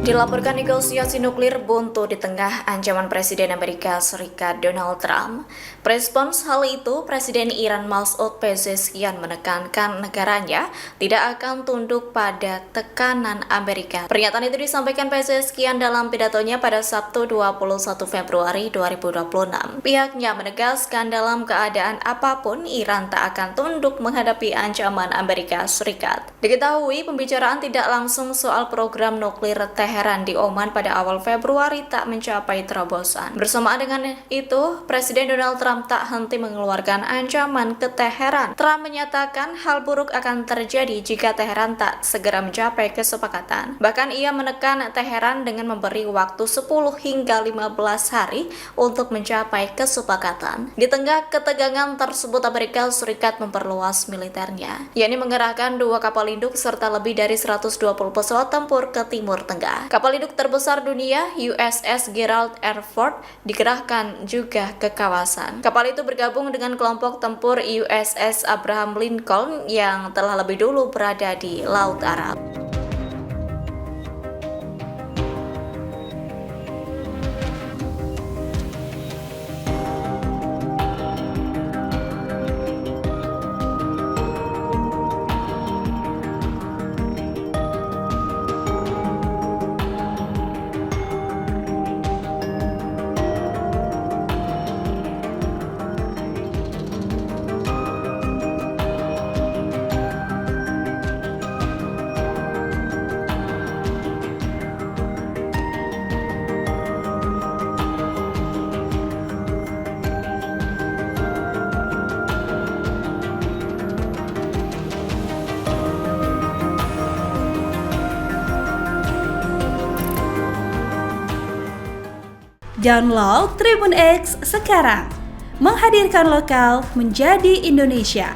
Dilaporkan negosiasi nuklir buntu di tengah ancaman Presiden Amerika Serikat Donald Trump. Respons hal itu, Presiden Iran Masoud Pezeshkian menekankan negaranya tidak akan tunduk pada tekanan Amerika. Pernyataan itu disampaikan Pezeshkian dalam pidatonya pada Sabtu 21 Februari 2026. Pihaknya menegaskan dalam keadaan apapun Iran tak akan tunduk menghadapi ancaman Amerika Serikat. Diketahui pembicaraan tidak langsung soal program nuklir Teheran di Oman pada awal Februari tak mencapai terobosan. Bersamaan dengan itu, Presiden Donald Trump tak henti mengeluarkan ancaman ke Teheran. Trump menyatakan hal buruk akan terjadi jika Teheran tak segera mencapai kesepakatan. Bahkan ia menekan Teheran dengan memberi waktu 10 hingga 15 hari untuk mencapai kesepakatan. Di tengah ketegangan tersebut, Amerika Serikat memperluas militernya, yakni mengerahkan 2 kapal induk serta lebih dari 120 pesawat tempur ke Timur Tengah. Kapal induk terbesar dunia, USS Gerald R. Ford, dikerahkan juga ke kawasan. Kapal itu bergabung dengan kelompok tempur USS Abraham Lincoln yang telah lebih dulu berada di Laut Arab. Download Tribun X sekarang, menghadirkan lokal menjadi Indonesia.